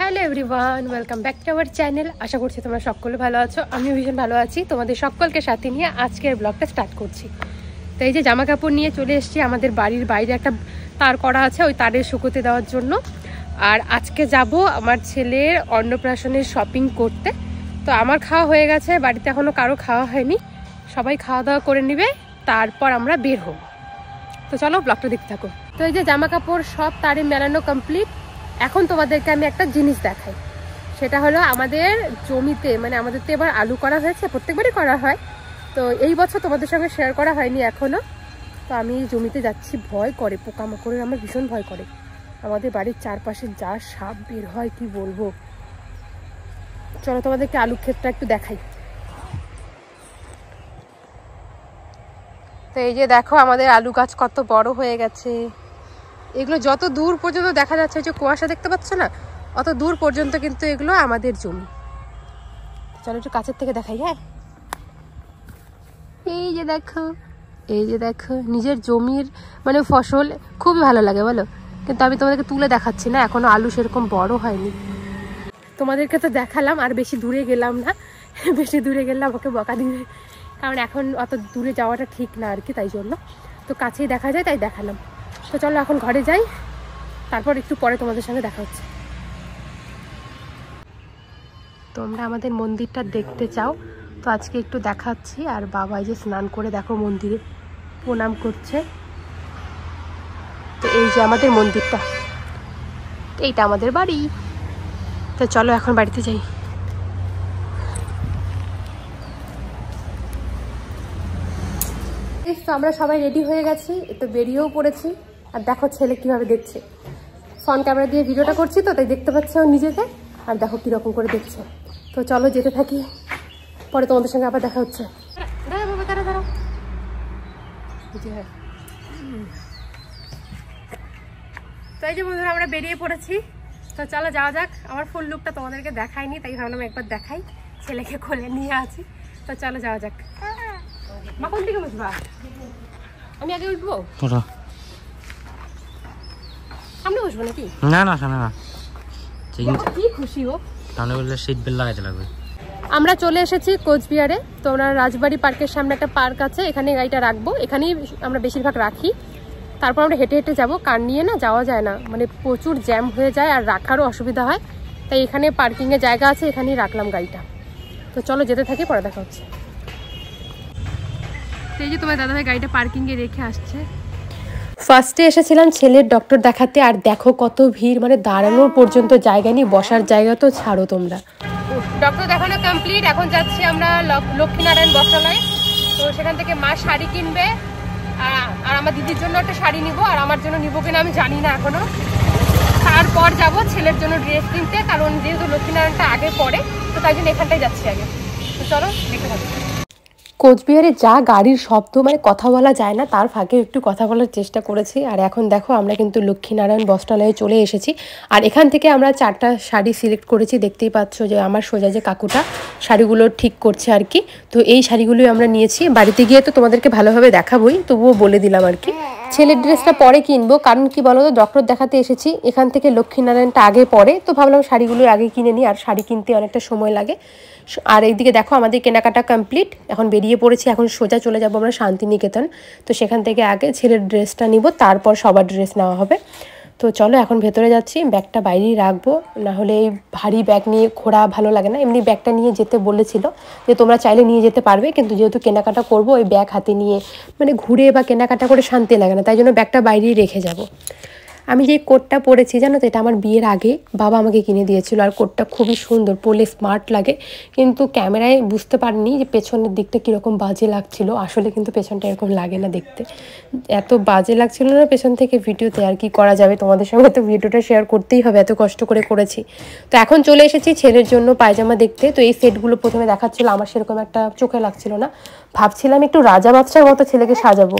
Hello everyone, welcome back to our channel. আশা করছি তোমরা সকলে ভালো আছো। আমিও ভীষণ ভালো আছি। তোমাদের সকলকে সাথে নিয়ে আজকের ব্লগটা স্টার্ট করছি। তো এই যে জামা কাপড় নিয়ে চলে এসেছি। আমাদের বাড়ির বাইরে একটা তার করা আছে, ওই তারের শুকোতে দেওয়ার জন্য। আর আজকে যাব আমার ছেলের অন্নপ্রাশনের শপিং করতে। তো আমার খাওয়া হয়ে গেছে, বাড়িতে এখনও কারো খাওয়া হয়নি। সবাই খাওয়া দাওয়া করে নেবে, তারপর আমরা বের হব। তো চলো ব্লগটা দেখতে থাকো। তো এই যে জামা কাপড় সব তারে মেলানো কমপ্লিট। এখন তোমাদেরকে আমি একটা জিনিস দেখাই। সেটা হলো আমাদের জমিতে, মানে আমাদের তো এবার আলু করা হয়েছে, প্রত্যেকবারই করা হয়। তো এই বছর তোমাদের সঙ্গে শেয়ার করা হয়নি এখনো। তো আমি জমিতে যাচ্ছি, ভয় করে, পোকামাকড়ের আমার ভীষণ ভয় করে। আমাদের বাড়ির চারপাশে যা সাপ বের হয় কি বলবো। চলো তোমাদেরকে আলু ক্ষেতটা একটু দেখাই। তো এই যে দেখো আমাদের আলু গাছ কত বড় হয়ে গেছে। এগুলো যত দূর পর্যন্ত দেখা যাচ্ছে, যে কুয়াশা দেখতে পাচ্ছ না, অত দূর পর্যন্ত কিন্তু এগুলো আমাদের জমি। চলো একটু কাছের থেকে দেখাই। হ্যাঁ, এই যে দেখো, এই যে দেখো নিজের জমির মানে ফসল খুবই ভালো লাগে বলো। কিন্তু আমি তোমাদেরকে তুলে দেখাচ্ছি না, এখনো আলু সেরকম বড় হয়নি। তোমাদেরকে তো দেখালাম, আর বেশি দূরে গেলাম না। বেশি দূরে গেলে আমাকে বকা দিবে, কারণ এখন অত দূরে যাওয়াটা ঠিক না আর কি, তাই জন্য। তো কাছেই দেখা যায় তাই দেখালাম। তো চলো এখন ঘরে যাই, তারপর একটু পরে তোমাদের সঙ্গে দেখা হচ্ছে। তোমরা আমাদের মন্দিরটা দেখতে চাও তো আজকে একটু দেখাচ্ছি। আর বাবা যে স্নান করে দেখো মন্দিরে প্রণাম করছে। তো এই যে আমাদের মন্দিরটা, এইটা আমাদের বাড়ি। তো চলো এখন বাড়িতে যাই। তো আমরা সবাই রেডি হয়ে গেছি, একটু বেরিয়েও পড়েছি। আর দেখো ছেলে কিভাবে দেখছে, ফোন ক্যামেরা দিয়ে ভিডিওটা করছি তো তাই দেখতে পাচ্ছে ও নিজেকে। আর দেখো কিরকম করে দেখছে। তো চলো যেতে থাকি, পরে তোমাদের সঙ্গে আবার দেখা হচ্ছে। তো এই যে বন্ধুরা আমরা বেরিয়ে পড়েছি। তো চলো যাওয়া যাক। আমার ফুল লুকটা তোমাদেরকে দেখাইনি, তাই ভাবলাম একবার দেখাই। ছেলেকে কোলে নিয়ে আছি। তো চলো যাওয়া যাক। মা কোন দিকে বসবা? আমি আগে উঠবো, সামনে বসবো নাকি? না না সামনে না, কি খুশি হোক, সামনে বললে সিট বেল্ট লাগাইতে লাগবে। আমরা চলে এসেছি কোচবিহারে। তো আমরা রাজবাড়ি পার্কের সামনে একটা পার্ক আছে, এখানে গাড়িটা রাখবো। এখানেই আমরা বেশিরভাগ রাখি। তারপর আমরা হেঁটে হেঁটে যাবো, কার নিয়ে না যাওয়া যায় না, মানে প্রচুর জ্যাম হয়ে যায় আর রাখারও অসুবিধা হয়। তাই এখানে পার্কিংয়ের জায়গা আছে, এখানেই রাখলাম গাড়িটা। তো চলো যেতে থাকি, পরে দেখা হচ্ছে। এই যে তোমার দাদাভাই গাড়িটা পার্কিংয়ে রেখে আসছে। ফার্স্টে এসেছিলাম ছেলের ডক্টর দেখাতে, আর দেখো কত ভিড়, মানে দাঁড়ানোর পর্যন্ত জায়গা নেই, বসার জায়গা তো ছাড়ো তোমরা। ডক্টর দেখানো কমপ্লিট, এখন যাচ্ছি আমরা লক্ষ্মীনারায়ণ বস্ত্রালয়। তো সেখান থেকে মা শাড়ি কিনবে, আর আমার দিদির জন্য একটা শাড়ি নিব, আর আমার জন্য নিব কিনা আমি জানি না এখনো। তারপর যাব ছেলের জন্য ড্রেস কিনতে, কারণ যেহেতু লক্ষ্মীনারায়ণটা আগে পড়ে, তো তাই জন্য এখানটাই যাচ্ছি আগে। তো চলো দেখতে থাকি। কোচবিহারে যা গাড়ির শব্দ, মানে কথা বলা যায় না, তার ফাঁকে একটু কথা বলার চেষ্টা করেছি। আর এখন দেখো আমরা কিন্তু লক্ষ্মীনারায়ণ বস্ত্রালয়ে চলে এসেছি। আর এখান থেকে আমরা 4টা শাড়ি সিলেক্ট করেছি। দেখতেই পাচ্ছ যে আমার সোজা যে কাকুটা শাড়িগুলো ঠিক করছে আর কি। তো এই শাড়িগুলোই আমরা নিয়েছি। বাড়িতে গিয়ে তো তোমাদেরকে ভালোভাবে দেখাবোই, তবুও বলে দিলাম আর কি। ছেলের ড্রেসটা পরে কিনবো, কারণ কি বলো তো, ডক্টর দেখাতে এসেছি, এখান থেকে লক্ষ্মীনারায়ণটা আগে পড়ে, তো ভাবলাম শাড়িগুলো আগে কিনে নিই, আর শাড়ি কিনতে অনেকটা সময় লাগে। আর এইদিকে দেখো আমাদের কেনাকাটা কমপ্লিট, এখন বেরিয়ে পড়েছি। এখন সোজা চলে যাবো আমরা শান্তিনিকেতন। তো সেখান থেকে আগে ছেলের ড্রেসটা নিব, তারপর সবার ড্রেস নেওয়া হবে। তো চলো এখন ভেতরে যাচ্ছি, ব্যাগটা বাইরেই রাখবো, না হলে এই ভারী ব্যাগ নিয়ে ঘোরা ভালো লাগে না। এমনি ব্যাগটা নিয়ে যেতে বলেছিল যে তোমরা চাইলে নিয়ে যেতে পারবে, কিন্তু যেহেতু কেনাকাটা করবো ওই ব্যাগ হাতে নিয়ে মানে ঘুরে বা কেনাকাটা করে শান্তি লাগে না, তাই জন্য ব্যাগটা বাইরেই রেখে যাব। আমি যে কোটটা পরেছি জানো তো, এটা আমার বিয়ের আগে বাবা আমাকে কিনে দিয়েছিল। আর কোটটা খুবই সুন্দর, পরলে স্মার্ট লাগে। কিন্তু ক্যামেরায় বুঝতে পারিনি যে পেছনের দিকটা কীরকম বাজে লাগছিল। আসলে কিন্তু পেছনটা এরকম লাগে না দেখতে, এত বাজে লাগছিল না পেছন থেকে ভিডিওতে। আর কি করা যাবে, তোমাদের সঙ্গে তো ভিডিওটা শেয়ার করতেই হবে, এত কষ্ট করে করেছি। তো এখন চলে এসেছি ছেলের জন্য পায়জামা দেখতে। তো এই সেটগুলো প্রথমে দেখাচ্ছিল, আমার সেরকম একটা চোখে লাগছিল না। ভাবছিলাম একটু রাজা বাদশার মতো ছেলেকে সাজাবো।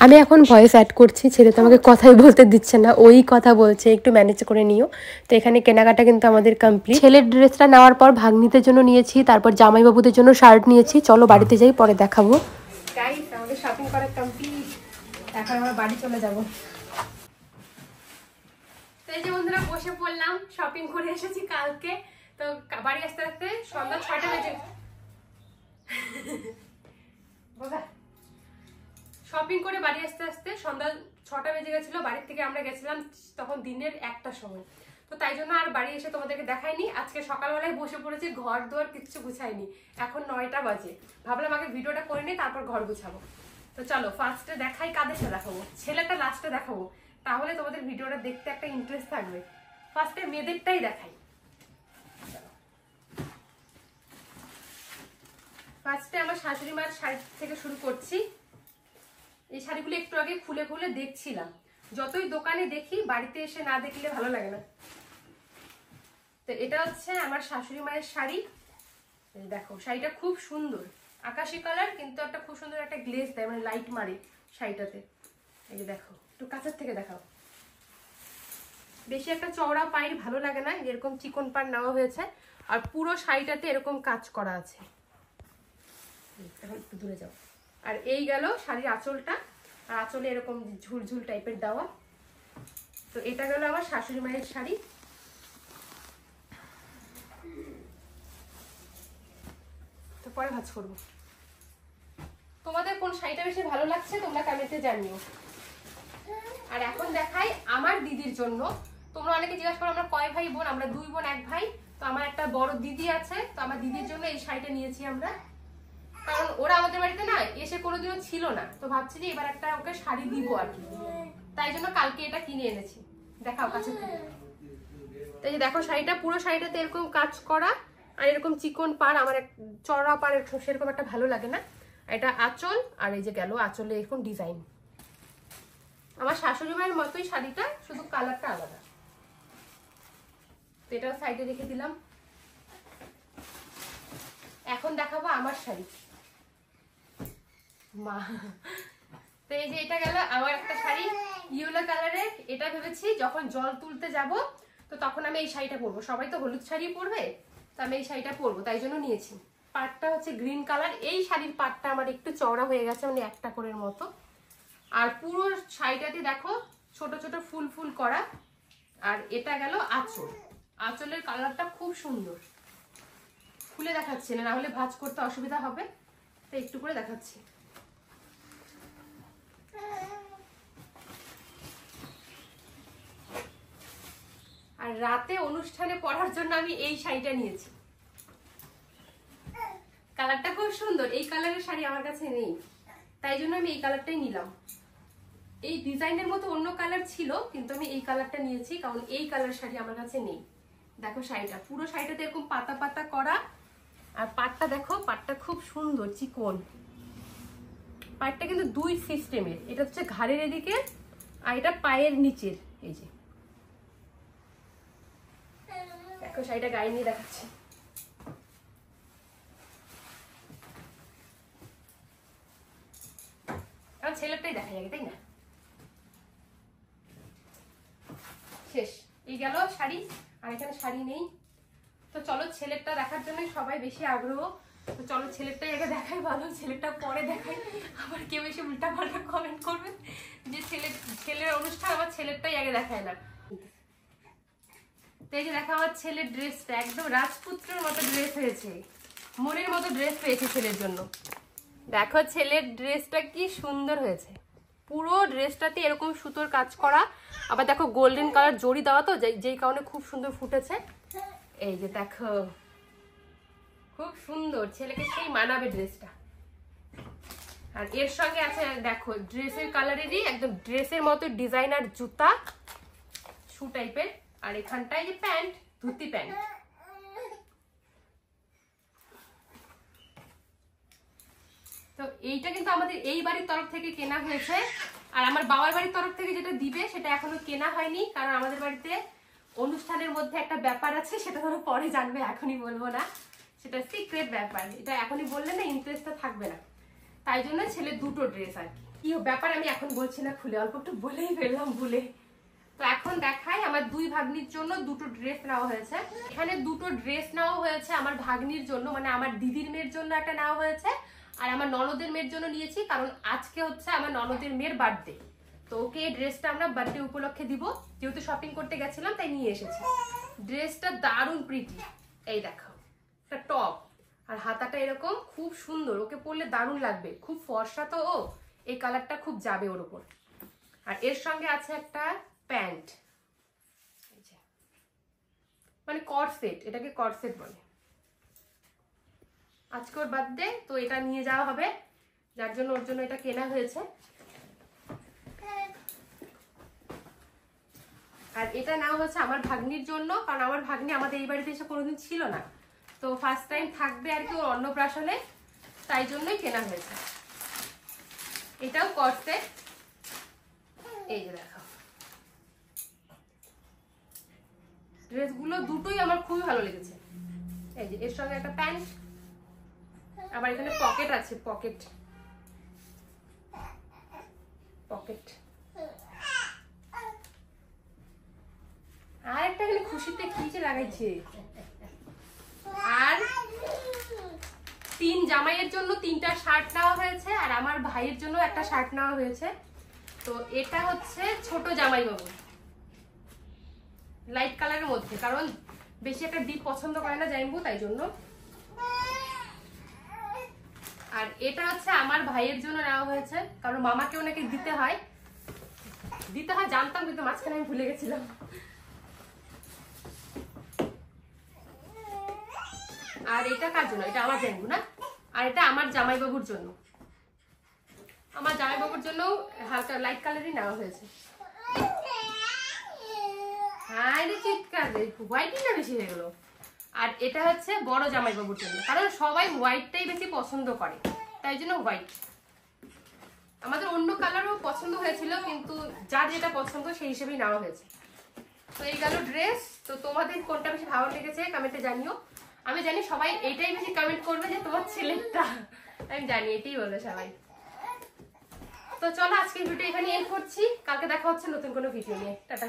আমি এখন ভয়েস অ্যাড করছি, ছেলে তো আমাকে কথাই বলতে দিচ্ছে না, ওই কথা বলছে, একটু ম্যানেজ করে নিও। তো এখানে কেনাকাটা কিন্তু আমাদের কমপ্লিট। ছেলের ড্রেসটা নেওয়ার পর ভাগ্নিদের জন্য নিয়েছি, তারপর জামাইবাবুদের জন্য শার্ট নিয়েছি। চলো বাড়িতে যাই, পরে দেখাবো। গাইস আমাদের শপিং করা কমপ্লিট, এখন আমরা বাড়ি চলে যাব। তো এই যে বন্ধুরা বসে পড়লাম, শপিং করে এসেছি কালকে। তো বাড়ি আসতে আসতে সন্ধ্যা 6টা বেজে শপিং করে বাড়ি আসতে আসতে সন্ধ্যা 6টা বেজে গেছিল। বাড়ির থেকে আমরা গেছিলাম তখন দিনের 1টার সময়। তো তাই জন্য আর বাড়ি এসে তোমাদেরকে দেখাইনি। আজকে সকালবেলায় বসে পড়েছি, ঘর দুয়ার কিচ্ছু গুছাইনি। এখন 9টা বাজে, ভাবলাম আগে ভিডিওটা করে নিই, তারপর ঘর গুছাবো। তো চলো ফার্স্টে দেখাই, কাদেরটা দেখাবো, ছেলেটা লাস্টে দেখাবো, তাহলে তোমাদের ভিডিওটা দেখতে একটা ইন্টারেস্ট থাকবে। ফার্স্টে মেয়েদেরটাই দেখাই। ফার্স্টে আমার শাশুড়ি মার শাড়ি থেকে শুরু করছি। এই শাড়িগুলো একটু আগে খুলে খুলে দেখছিলাম। যতই দোকানে দেখি, বাড়িতে এসে না দেখলে ভালো লাগে না। তো এটা হচ্ছে আমার শাশুড়ি মায়ের শাড়ি। দেখো শাড়িটা খুব সুন্দর, আকাশি কালার, কিন্তু একটা খুব সুন্দর একটা গ্লেজ দেয়, মানে লাইট মারে শাড়িটাতে। এই যে দেখো, একটু কাছের থেকে দেখাও। বেশি একটা চওড়া পায়ের ভালো লাগে না, এরকম চিকন পাড় নেওয়া হয়েছে। আর পুরো শাড়িটাতে এরকম কাজ করা আছে। এখন একটু দূরে যাও। আর এই গেল শাড়ির আঁচলটা, আর আঁচলে এরকম ঝুলঝুল টাইপের দেওয়া। তো এটা গেল আমার শাশুড়ি মায়ের শাড়ি। তো পরে ভাঁজ করবো। তোমাদের কোন শাড়িটা বেশি ভালো লাগছে তোমরা কমেন্টে জানিও। আর এখন দেখাই আমার দিদির জন্য। তোমরা অনেকে জিজ্ঞাসা করো আমরা কয় ভাই বোন। আমরা 2 বোন 1 ভাই। তো আমার একটা বড় দিদি আছে, তো আমার দিদির জন্য এই শাড়িটা নিয়েছি আমরা। কারণ ওরা আমাদের বাড়িতে না এসে কোনোদিনও ছিল না, তো ভাবছি যে এবার একটা ওকে শাড়ি দিব আর কি। তাই জন্য কালকে এটা কিনে এনেছি। দেখাও কাছে থেকে। তো এই যে দেখো শাড়িটা, পুরো শাড়িটাতে এরকম কাজ করা, আর এরকম চিকন পাড়। আমার চড়া পাড় সেরকম একটা ভালো লাগে না। এটা আঁচল, আর এই যে গেল আঁচলে এরকম ডিজাইন। আমার শাশুড়ি মায়ের মতোই শাড়িটা, শুধু কালারটা আলাদা। তো এটা সাইডে রেখে দিলাম। এখন দেখাবো আমার শাড়ি। মা, তো এই যে এটা গেল আমার একটা শাড়ি ইয়েলো কালারের। এটা ভেবেছি যখন জল তুলতে যাব তো তখন আমি এই শাড়িটা পরবো। সবাই তো হলুদ শাড়ি পরবে, তো আমি এই শাড়িটা পরবো, তাই জন্য নিয়েছি। পাটটা হচ্ছে গ্রিন কালার। এই শাড়ির পাটটা আমার একটু চওড়া হয়ে গেছে, মানে একটা কোণের মতো। আর পুরো শাড়িটাতে দেখো ছোট ছোট ফুল ফুল করা। আর এটা গেল আঁচল। আঁচলের কালারটা খুব সুন্দর। খুলে দেখাচ্ছি না, হলে ভাঁজ করতে অসুবিধা হবে, তো একটু করে দেখাচ্ছি। আর রাতে অনুষ্ঠানে পরার জন্য আমি এই শাড়িটা নিয়েছি। কালারটা খুব সুন্দর। এই কালারের শাড়ি আমার কাছে নেই, তাই জন্য আমি এই কালারটাই নিলাম। এই ডিজাইনের মতো অন্য কালার ছিল, কিন্তু আমি এই কালারটা নিয়েছি কারণ এই কালার শাড়ি আমার কাছে নেই। দেখো শাড়িটা, পুরো শাড়িটাতে এরকম পাতা পাতা করা। আর পাটটা দেখো, পাটটা খুব সুন্দর চিকন। পাটটা কিন্তু 2 সিস্টেমের। এটা হচ্ছে ঘাড়ের এদিকে, আর এটা পায়ের নিচের। এই যে দেখো শাড়িটা গায়ে নিয়ে দেখাচ্ছি। কারণ ছেলেটাই দেখা যাবে, তাই না? শেষ, এই গেল শাড়ি। আর এখানে শাড়ি নেই। তো চলো ছেলেরটা দেখার জন্যই সবাই বেশি আগ্রহ। তো চলো ছেলেরটাই আগে দেখাই ভালো, ছেলেরটা পরে দেখাই। আবার কেউ এসে উল্টা পাল্টা কমেন্ট করবে যে ছেলের অনুষ্ঠান আমার ছেলেরটাই আগে দেখায় না। তো এই যে দেখো আমার ছেলের ড্রেসটা, একদম রাজপুত্রের মতো ড্রেস হয়েছে, মনের মতো ড্রেস পেয়েছে ছেলের জন্য। দেখো ছেলের ড্রেসটা কি সুন্দর হয়েছে। পুরো ড্রেসটাতে এরকম সুতোর কাজ করা। আবার দেখো গোল্ডেন কালার জড়ি দেওয়া, তো যেই কারণে খুব সুন্দর ফুটেছে। এই যে দেখো খুব সুন্দর, ছেলেকে সেই মানাবে ড্রেসটা। আর এর সঙ্গে আছে দেখো ড্রেসের কালারেরই একদম ড্রেসের মতো ডিজাইনার জুতা, শু টাইপের। আর এখানটায় যে প্যান্ট, ধুতি প্যান্ট। তো এইটা কিন্তু আমাদের এই বাড়ির তরফ থেকে কেনা হয়েছে। আর আমার বাবার বাড়ির তরফ থেকে যেটা দিবে সেটা এখনো কেনা হয়নি, কারণ আমাদের বাড়িতে অনুষ্ঠানের মধ্যে একটা ব্যাপার আছে, সেটা ধরো পরে জানবে, এখনই বলবো না, সেটা সিক্রেট ব্যাপার। এটা এখনই বললে না ইন্টারেস্টটা থাকবে না, তাই জন্য ছেলের 2টো ড্রেস। আর কি ব্যাপার আমি এখন বলছি না, খুলে অল্প একটু বলেই ফেললাম ভুলে। তো এখন দেখাই আমার 2 ভাগ্নির জন্য 2টো ড্রেস নেওয়া হয়েছে। এখানে 2টো ড্রেস নেওয়া হয়েছে আমার ভাগ্নির জন্য, মানে আমার দিদির মেয়ের জন্য একটা নেওয়া হয়েছে, আর আমার ননদের মেয়ের জন্য নিয়েছি, কারণ আজকে হচ্ছে আমার ননদের মেয়ের বার্থডে। তো তো ওকে এই ড্রেসটা আমরা বার্থডে উপলক্ষে দিব, যেহেতু শপিং করতে গেছিলাম তাই নিয়ে এসেছি। ড্রেসটা দারুণ প্রিটি, এই দেখো একটা টপ আর হাতাটা এরকম খুব সুন্দর, ওকে পরলে দারুণ লাগবে, খুব ফর্সা তো ও, এই কালারটা খুব যাবে ওর উপর। আর এর সঙ্গে আছে একটা প্যান্ট, মানে কর্সেট, এটাকে কর্সেট বলে। আজকে ওর বার্থডে তো এটা নিয়ে যাওয়া হবে, যার জন্য ওর জন্য এটা কেনা হয়েছে। আর এটা নেওয়া হচ্ছে আমার ভাগ্নির জন্য, কারণ আমার ভাগ্নি আমাদের এই বাড়িতে এসে কোনোদিন ছিল না, তো ফার্স্ট টাইম থাকবে আর কি ওর অন্নপ্রাশনে, তাই জন্যই কেনা হয়েছে। এটাও কর্সেট, এই যে দেখো ড্রেসগুলো দুটোই আমার খুবই ভালো লেগেছে। এই যে এর সঙ্গে একটা প্যান্ট, আবার এখানে পকেট আছে, পকেট পকেট। আর একটা এখানে খুশিতে কি যে লাগাইছে। আর তিন জামাইয়ের জন্য 3টা শার্ট নেওয়া হয়েছে, আর আমার ভাইয়ের জন্য একটা শার্ট নেওয়া হয়েছে। তো এটা হচ্ছে ছোট জামাই বাবু, লাইট কালারের মধ্যে, কারণ বেশি একটা ডিপ পছন্দ করে না জাইম্বু, তাই জন্য। আর এটা হচ্ছে আমার ভাইয়ের জন্য নেওয়া হয়েছে, কারণ মামাকে ওনাকে দিতে হয় জানতাম, কিন্তু মাঝখানে আমি ভুলে গেছিলাম। আর এটা কার জন্য? এটা আমার জাইম্বু না, আর এটা আমার জামাইবাবুর জন্য। আমার জামাইবাবুর জন্য হালকা লাইট কালারই নেওয়া হয়েছে। হ্যাঁ রে চিৎকার রে, হোয়াইটই না বেশি হয়ে গেল। আর এটা হচ্ছে বড় জামাইবাবুর জন্য, কারণ সবাই হোয়াইটটাই বেশি পছন্দ করে, তাই জন্য হোয়াইট। আমাদের অন্য কালারও পছন্দ হয়েছিল, কিন্তু যার যেটা পছন্দ সেই হিসেবেই নেওয়া হয়েছে। তো এই গেল ড্রেস। তো তোমাদের কোনটা বেশি ভালো লেগেছে কমেন্টে জানিও। আমি জানি সবাই এইটাই বেশি কমেন্ট করবে যে তোমার ছেলেটা, আমি জানি এটাই বলবে সবাই। তো চলো আজকের ভিডিও এখানে এন্ড করছি, কালকে দেখা হচ্ছে নতুন কোনো ভিডিও নিয়ে। টাটা।